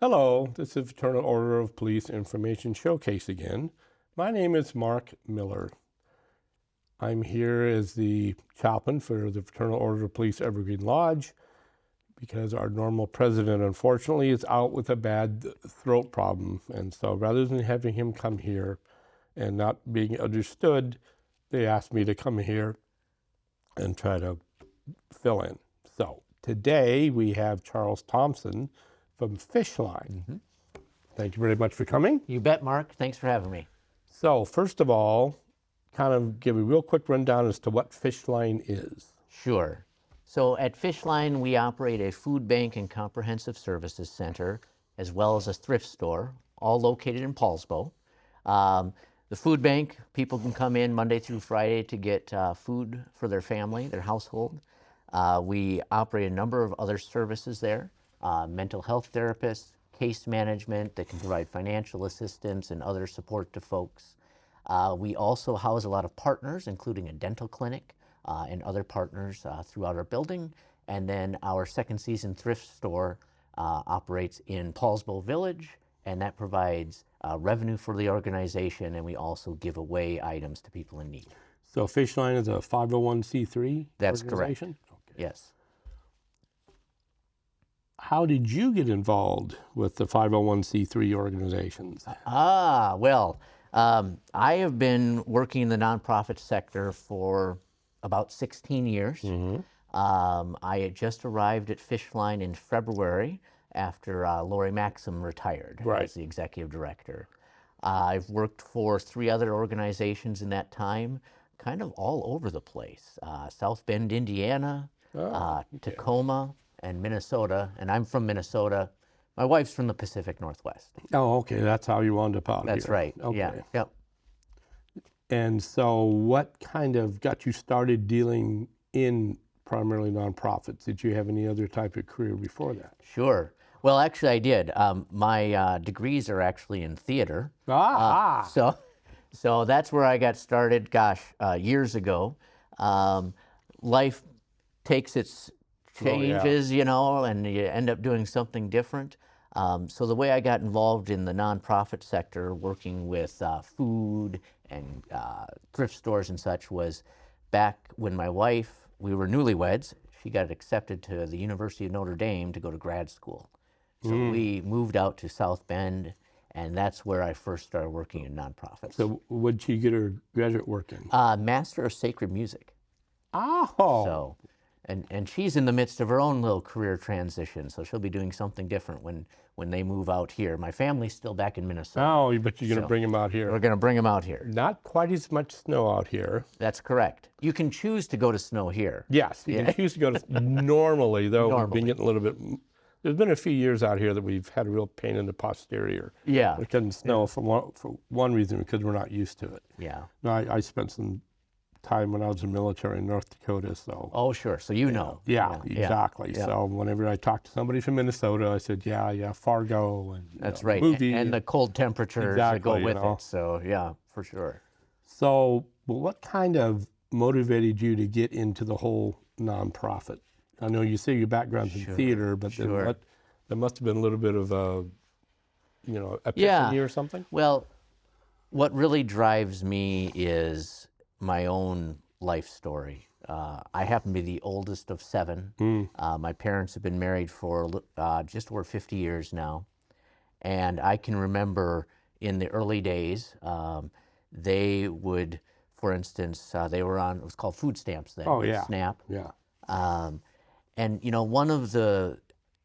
Hello, this is Fraternal Order of Police Information Showcase again. My name is Mark Miller. I'm here as the chaplain for the Fraternal Order of Police Evergreen Lodge because our normal president, unfortunately, is out with a bad throat problem. And so rather than having him come here and not being understood, they asked me to come here and try to fill in. So today we have Charles Thompson from Fishline. Mm-hmm. Thank you very much for coming. You bet, Mark. Thanks for having me. So first of all, kind of give a real quick rundown as to what Fishline is. Sure. So at Fishline, we operate a food bank and comprehensive services center, as well as a thrift store, all located in Paulsbo. The food bank, people can come in Monday through Friday to get food for their family, their household. We operate a number of other services there, mental health therapists, case management that can provide financial assistance and other support to folks. We also house a lot of partners, including a dental clinic and other partners throughout our building. And then our second season thrift store operates in Paulsbo Village, and that provides revenue for the organization, and we also give away items to people in need. So Fishline is a 501c3 That's organization? correct. Okay. Yes. How did you get involved with the 501c3 organizations? Well, I have been working in the nonprofit sector for about 16 years. Mm-hmm. I had just arrived at Fishline in February after Lori Maxim retired as the executive director. I've worked for 3 other organizations in that time, kind of all over the place. South Bend, Indiana, Tacoma, and Minnesota. And I'm from Minnesota. My wife's from the Pacific Northwest. Oh, okay. That's how you wound up out here. That's right. Okay. Yeah. Yep. And so what kind of got you started dealing in primarily nonprofits? Did you have any other type of career before that? Sure. Well, actually, I did. My degrees are actually in theater. So that's where I got started, years ago. Life takes its changes, you know, and you end up doing something different. So the way I got involved in the nonprofit sector, working with food and thrift stores and such, was back when my wife, we were newlyweds. She got accepted to the University of Notre Dame to go to grad school. So we moved out to South Bend, and that's where I first started working in nonprofits. So what did she get her graduate work in? Master of Sacred Music. Oh. So, and she's in the midst of her own little career transition, so she'll be doing something different when they move out here. My family's still back in Minnesota. Oh, but you're going to bring them out here. We're going to bring them out here. Not quite as much snow out here. That's correct. You can choose to go to snow here. Yes, you can choose to go to normally, though. We've been getting a little bit. There's been a few years out here that we've had a real pain in the posterior. Yeah. It doesn't snow for one reason, because we're not used to it. Yeah. No, I spent some time when I was in the military in North Dakota, so. Oh, sure. So you know. Yeah, exactly. Yeah. So whenever I talked to somebody from Minnesota, I said, yeah, Fargo and that's right. Movie and the cold temperatures that go with it. So yeah, for sure. So what kind of motivated you to get into the whole nonprofit? I know you say your background's in theater, but then there must have been a little bit of a, epiphany or something? Well, what really drives me is my own life story. I happen to be the oldest of 7. My parents have been married for just over 50 years now. And I can remember in the early days, they would, for instance, they were on, it was called food stamps then. Oh, yeah. SNAP. Yeah. And, one of the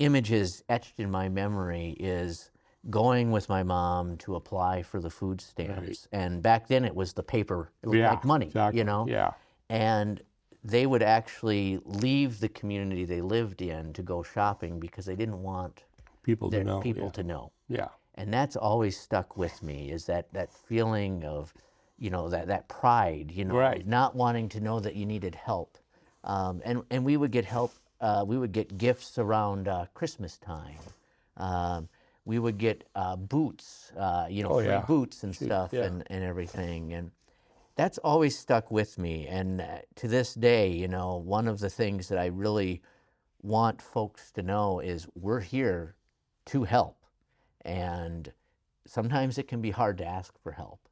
images etched in my memory is going with my mom to apply for the food stamps. Right. And back then it was the paper, it was like money, exactly. Yeah. And they would actually leave the community they lived in to go shopping because they didn't want people to know. Yeah. And that's always stuck with me, is that feeling of, that pride, not wanting to know that you needed help. And we would get help. We would get gifts around Christmas time. We would get boots, free boots and stuff and everything. And that's always stuck with me. And to this day, one of the things that I really want folks to know is we're here to help. And sometimes it can be hard to ask for help.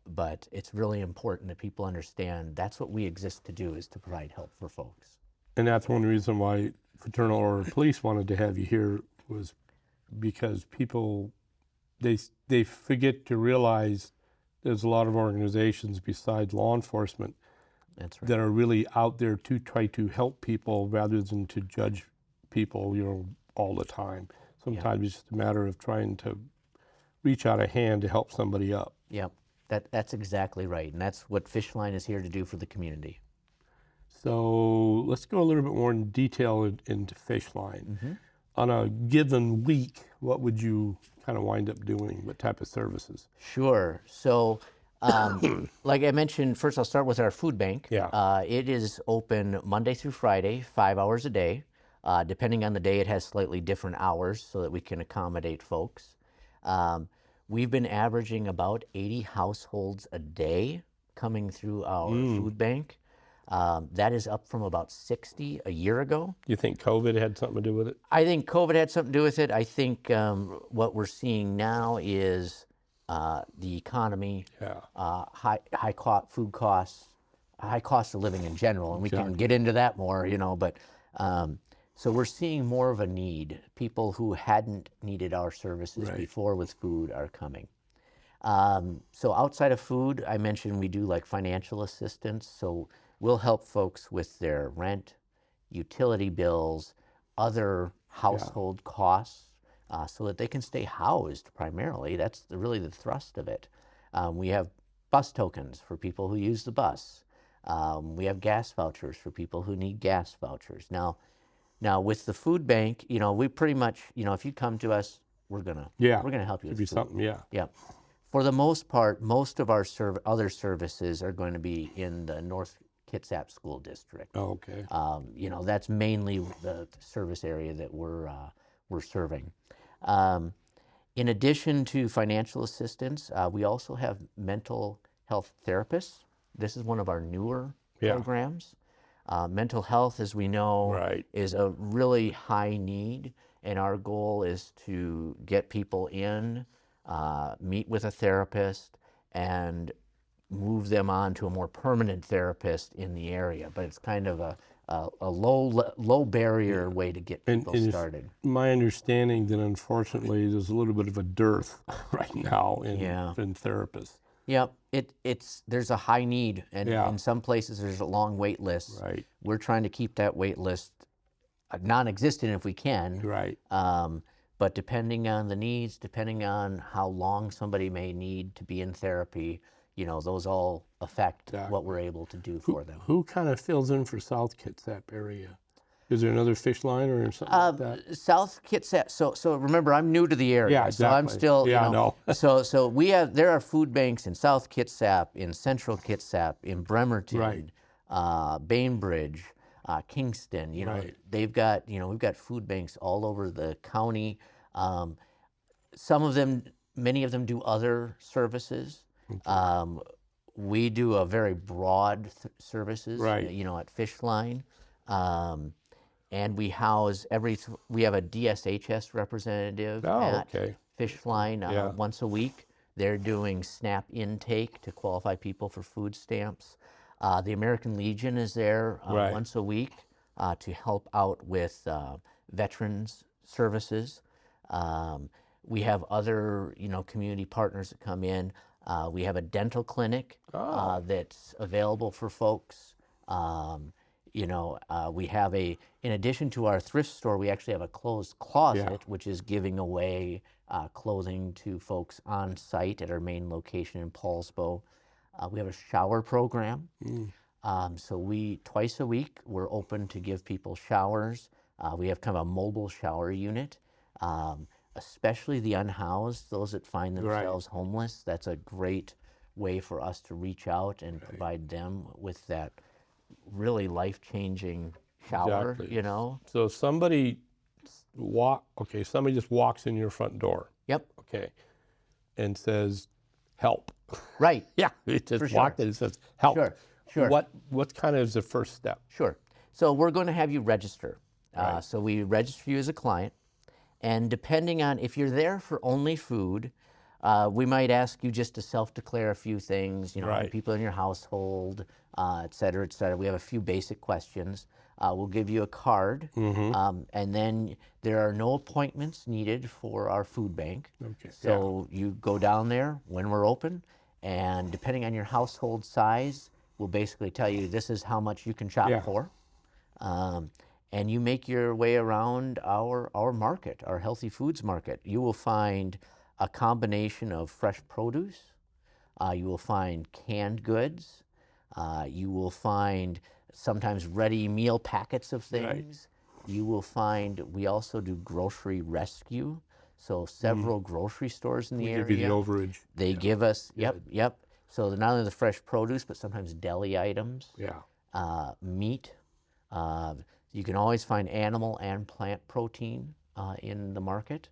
But it's really important that people understand that's what we exist to do, is to provide help for folks. And that's one reason why Fraternal Order of Police wanted to have you here, was because people, they forget to realize there's a lot of organizations besides law enforcement That's right. that are really out there to try to help people rather than to judge people, all the time. Sometimes it's just a matter of trying to reach out a hand to help somebody up. Yep, that's exactly right. And that's what Fishline is here to do for the community. So let's go a little bit more in detail into Fishline. On a given week, what would you kind of wind up doing? What type of services? Sure. So, like I mentioned, first I'll start with our food bank. Yeah. It is open Monday through Friday, 5 hours a day. Depending on the day, it has slightly different hours so that we can accommodate folks. We've been averaging about 80 households a day coming through our food bank. That is up from about 60 a year ago. Do you think COVID had something to do with it? I think COVID had something to do with it. I think what we're seeing now is the economy, high food costs, high cost of living in general, and we can get into that more, but so we're seeing more of a need. People who hadn't needed our services before with food are coming. So outside of food, I mentioned we do like financial assistance. So we'll help folks with their rent, utility bills, other household costs, so that they can stay housed primarily. That's really the thrust of it. We have bus tokens for people who use the bus. We have gas vouchers for people who need gas vouchers. Now with the food bank, we pretty much, if you come to us, we're gonna help you with food. Something, Yeah. For the most part, most of our other services are going to be in the North Kitsap School District. Oh, okay. That's mainly the service area that we're serving. In addition to financial assistance, we also have mental health therapists. This is one of our newer programs. Mental health, as we know, is a really high need, and our goal is to get people in, meet with a therapist, and move them on to a more permanent therapist in the area. But it's kind of a low barrier way to get people started. My understanding that unfortunately there's a little bit of a dearth right now in therapists. Yeah, there's a high need, and in some places there's a long wait list. Right. We're trying to keep that wait list non-existent if we can. Right. But depending on the needs, depending on how long somebody may need to be in therapy, those all affect what we're able to do for them. Who kind of fills in for South Kitsap area? Is there another Fishline or something like that? South Kitsap. So remember, I'm new to the area. Yeah, exactly. So I'm still. No. So there are food banks in South Kitsap, in Central Kitsap, in Bremerton, Bainbridge, Kingston. They've got we've got food banks all over the county. Many of them do other services. Okay. We do a very broad services. At Fishline. And we house we have a DSHS representative at Fishline once a week. They're doing SNAP intake to qualify people for food stamps. The American Legion is there once a week to help out with veterans services. We have other community partners that come in. We have a dental clinic that's available for folks. We have in addition to our thrift store, we actually have a closed closet, which is giving away clothing to folks on site at our main location in Paulsbo. We have a shower program. So twice a week, we're open to give people showers. We have kind of a mobile shower unit, especially the unhoused, those that find themselves homeless. That's a great way for us to reach out and provide them with that really life-changing shower, So somebody just walks in your front door. Yep. Okay. And says, help. Right. Yeah. It just walked in and says, help. Sure. What kind of is the first step? Sure. So we're going to have you register. So we register you as a client, And depending on if you're there for only food, we might ask you just to self-declare a few things, you know, how many Right. people in your household, et cetera, et cetera. We have a few basic questions. We'll give you a card, and then there are no appointments needed for our food bank. Okay. So you go down there when we're open, and depending on your household size, we'll basically tell you this is how much you can shop Yeah. for. And you make your way around our market, our healthy foods market. You will find a combination of fresh produce. You will find canned goods. You will find sometimes ready meal packets of things. You will find we also do grocery rescue. So several grocery stores in the area. Give you the overage. They give us, yep. So not only the fresh produce, but sometimes deli items. Yeah. Meat. You can always find animal and plant protein in the market.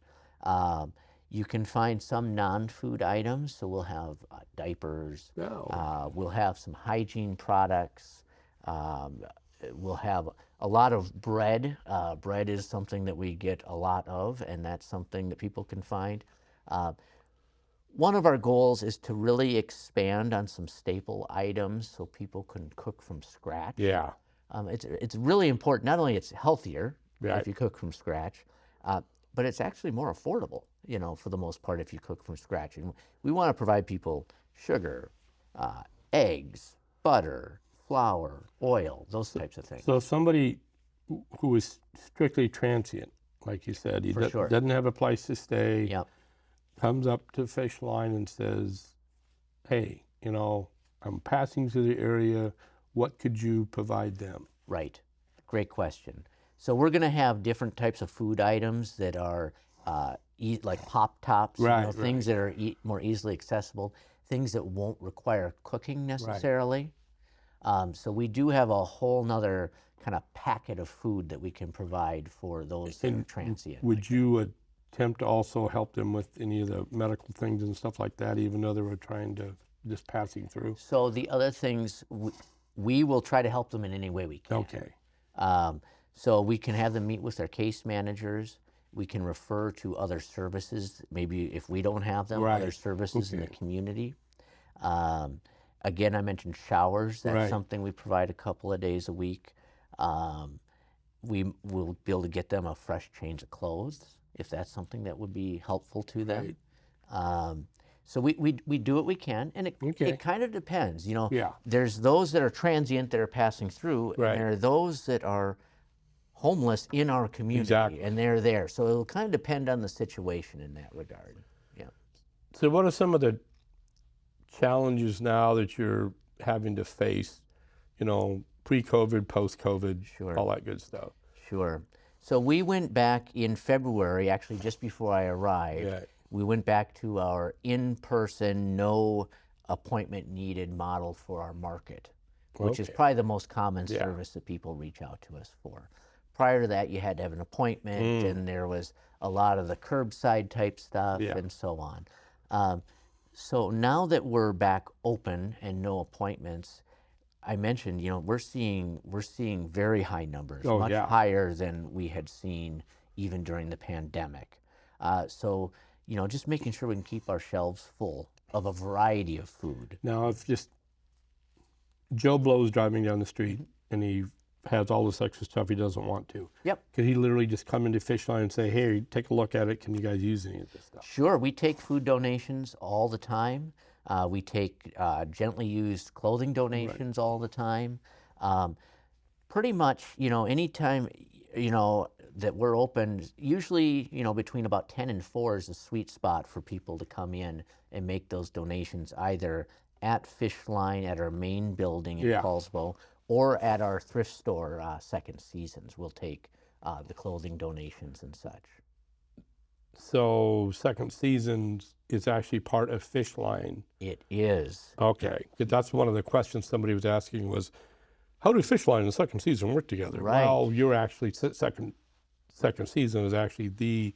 You can find some non-food items, so we'll have diapers, we'll have some hygiene products, we'll have a lot of bread. Bread is something that we get a lot of, and that's something that people can find. One of our goals is to really expand on some staple items so people can cook from scratch. Yeah. It's really important. Not only it's healthier Right. if you cook from scratch, but it's actually more affordable, you know, for the most part if you cook from scratch. And we want to provide people sugar, eggs, butter, flour, oil, those types of things. So somebody who is strictly transient, like you said, he sure. doesn't have a place to stay, Yep. comes up to Fishline and says, hey, you know, I'm passing through the area. What could you provide them? Right. Great question. So we're going to have different types of food items that are like pop tops, you know, things that are more easily accessible, things that won't require cooking necessarily. So we do have a whole nother kind of packet of food that we can provide for those that are transient. Would you attempt to also help them with any of the medical things and stuff like that, even though they were trying to just passing through? So the other things, we will try to help them in any way we can. Okay. So we can have them meet with their case managers. We can refer to other services, maybe if we don't have them, other services in the community. Again, I mentioned showers. That's something we provide a couple of days a week. We will be able to get them a fresh change of clothes if that's something that would be helpful to them. So we do what we can, and it kind of depends. You know, there's those that are transient that are passing through, and there are those that are homeless in our community, and they're there. So it'll kind of depend on the situation in that regard. Yeah. So what are some of the challenges now that you're having to face, you know, pre-COVID, post-COVID, all that good stuff? Sure. So we went back in February, actually just before I arrived. We went back to our in-person, no appointment needed model for our market, which is probably the most common service that people reach out to us for. Prior to that, you had to have an appointment, and there was a lot of the curbside type stuff and so on. So now that we're back open and no appointments, I mentioned, you know, we're seeing very high numbers, much higher than we had seen even during the pandemic. So, you know, just making sure we can keep our shelves full of a variety of food. Now, if just Joe Blow's driving down the street and he has all this extra stuff he doesn't want to. Could he literally just come into Fishline and say, hey, take a look at it. Can you guys use any of this stuff? Sure. We take food donations all the time. We take gently used clothing donations all the time. Pretty much, you know, anytime, you know, that we're open, usually, you know, between about 10 and 4 is a sweet spot for people to come in and make those donations, either at Fishline, at our main building in Paulsbo, or at our thrift store, Second Seasons. We'll take the clothing donations and such. So Second Seasons is actually part of Fishline. It is. Okay, because that's one of the questions somebody was asking was, how do Fishline and Second Season work together? Well, you're actually, Second Season is actually the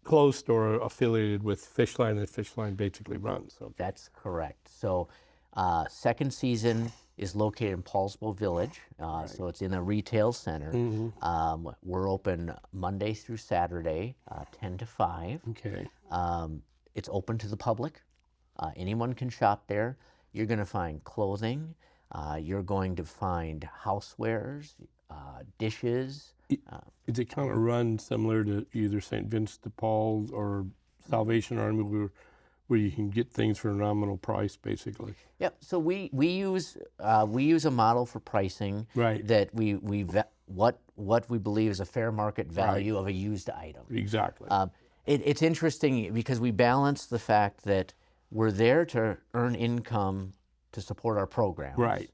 clothes store affiliated with Fishline that Fishline basically runs. That's correct. So Second season is located in Paulsbo Village, so it's in a retail center. We're open Monday through Saturday, 10 to 5. Okay. It's open to the public. Anyone can shop there. You're going to find clothing. You're going to find housewares, dishes. Is it kind of run similar to either St. Vincent de Paul or Salvation Army, where you can get things for a nominal price, basically? Yep. So we use a model for pricing that what we believe is a fair market value of a used item. Exactly. It's interesting because we balance the fact that we're there to earn income to support our programs. Right.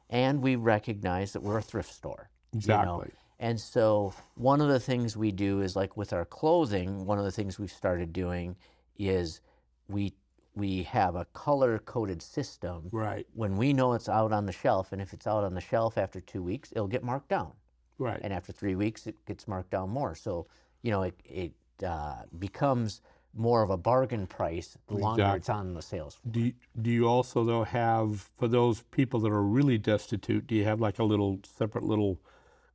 And we recognize that we're a thrift store. Exactly. And so one of the things we do is, like with our clothing, one of the things we've started doing is we have a color-coded system. Right. When we know it's out on the shelf, and if it's out on the shelf after 2 weeks, it'll get marked down. Right. And after 3 weeks, it gets marked down more. So, it becomes more of a bargain price the longer it's on the sales floor. Do you also, though, have, for those people that are really destitute, do you have like a little separate little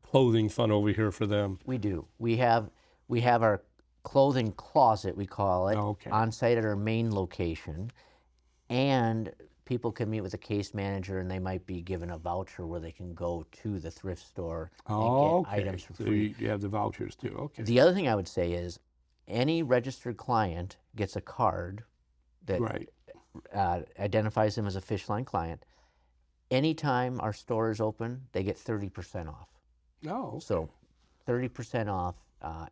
clothing fund over here for them? We do. We have our clothing closet, we call it, on site at our main location, and people can meet with a case manager, and they might be given a voucher where they can go to the thrift store and get items for free. So you have the vouchers too. Okay. The other thing I would say is any registered client gets a card that identifies them as a Fishline client. Anytime our store is open, they get 30% off. Oh, okay. So 30% off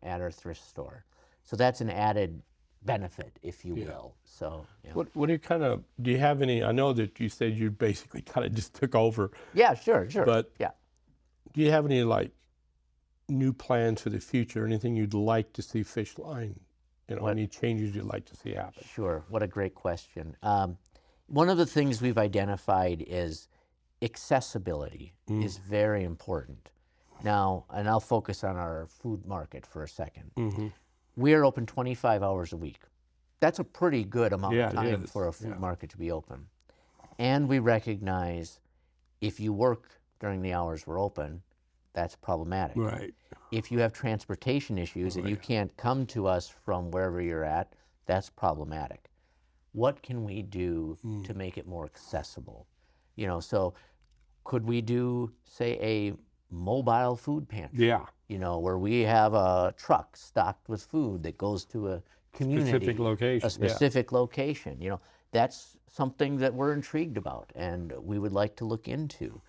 at our thrift store. So that's an added benefit, if you will. So what do you kind of, do you have any, I know that you said you basically kind of just took over. Yeah, sure. But do you have any like new plans for the future, anything you'd like to see Fishline, any changes you'd like to see happen? Sure. What a great question. One of the things we've identified is accessibility is very important. Now, and I'll focus on our food market for a second. We are open 25 hours a week. That's a pretty good amount of time for a food market to be open. And we recognize if you work during the hours we're open, that's problematic. Right. If you have transportation issues and you can't come to us from wherever you're at, that's problematic. What can we do to make it more accessible? So could we do, say, a mobile food pantry? Yeah. Where we have a truck stocked with food that goes to a community. Specific location. A specific location. That's something that we're intrigued about and we would like to look into.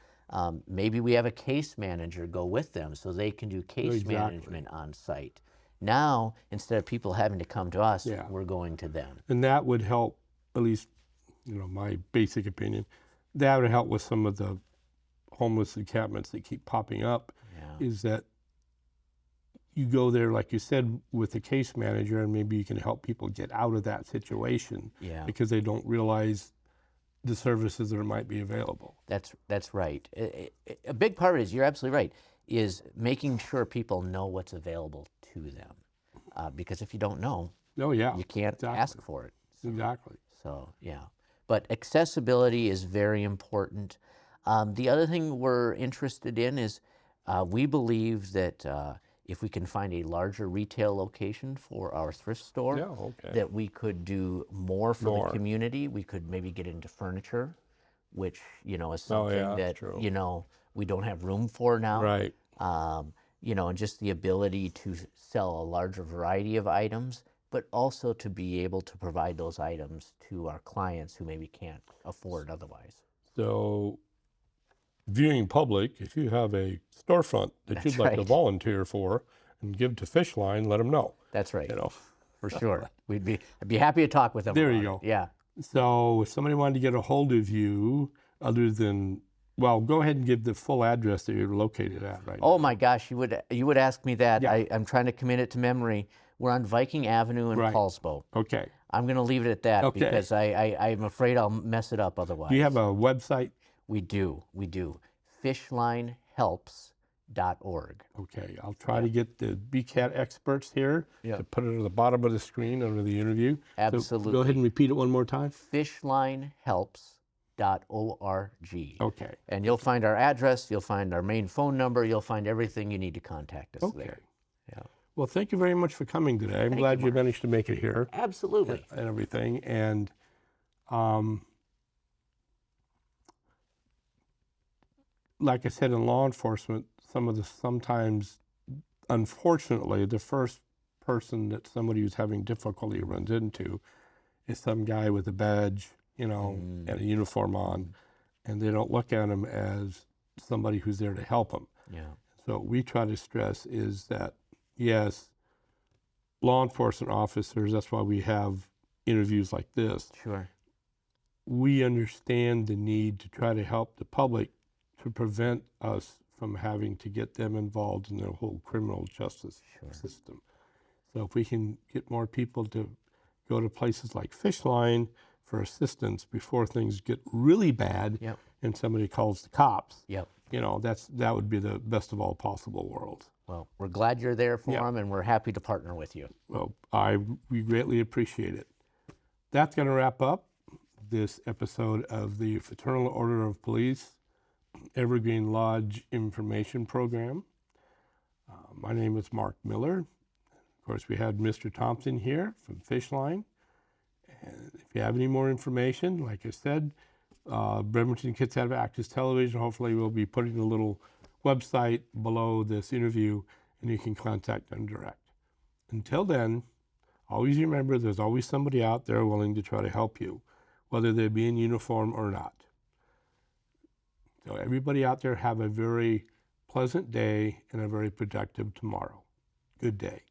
Maybe we have a case manager go with them so they can do case management on site. Now, instead of people having to come to us, we're going to them. And that would help, at least, my basic opinion, that would help with some of the homeless encampments that keep popping up, is that you go there, like you said, with the case manager, and maybe you can help people get out of that situation because they don't realize the services that might be available. That's right. A big part of it is, you're absolutely right, is making sure people know what's available to them. Because if you don't know, you can't ask for it. Exactly. So, but accessibility is very important. The other thing we're interested in is we believe that if we can find a larger retail location for our thrift store, that we could do more for the community. We could maybe get into furniture, which, is something that, we don't have room for now. Right. And just the ability to sell a larger variety of items, but also to be able to provide those items to our clients who maybe can't afford otherwise. So, viewing public, if you have a storefront that you'd like to volunteer for and give to Fishline, let them know. That's right. For sure. I'd be happy to talk with them. There you go. Yeah. So if somebody wanted to get a hold of you, other than, well, go ahead and give the full address that you're located at right now. Oh my gosh, you would ask me that. I'm trying to commit it to memory. We're on Viking Avenue in Paulsbo. Okay. I'm going to leave it at that because I'm afraid I'll mess it up otherwise. Do you have a website? We do. Fishlinehelps.org. Okay, I'll try to get the BCAT experts here to put it at the bottom of the screen under the interview. Absolutely. So go ahead and repeat it one more time. Fishlinehelps.org. Okay. And you'll find our address, you'll find our main phone number, you'll find everything you need to contact us there. Yeah. Well, thank you very much for coming today. I'm glad you managed to make it here. Absolutely. And everything. And like I said, in law enforcement, sometimes, unfortunately, the first person that somebody who's having difficulty runs into is some guy with a badge, and a uniform on, and they don't look at him as somebody who's there to help them. Yeah. So what we try to stress is that, yes, law enforcement officers, that's why we have interviews like this. Sure. We understand the need to try to help the public to prevent us from having to get them involved in the whole criminal justice system. So if we can get more people to go to places like Fishline for assistance before things get really bad and somebody calls the cops, that would be the best of all possible worlds. Well, we're glad you're there for them, and we're happy to partner with you. Well, we greatly appreciate it. That's going to wrap up this episode of the Fraternal Order of Police Evergreen Lodge Information Program. My name is Mark Miller. Of course, we had Mr. Thompson here from Fishline. And if you have any more information, like I said, Bremerton-Kitsap Access Television, hopefully we'll be putting a little website below this interview, and you can contact them direct. Until then, always remember there's always somebody out there willing to try to help you, whether they be in uniform or not. So everybody out there, have a very pleasant day and a very productive tomorrow. Good day.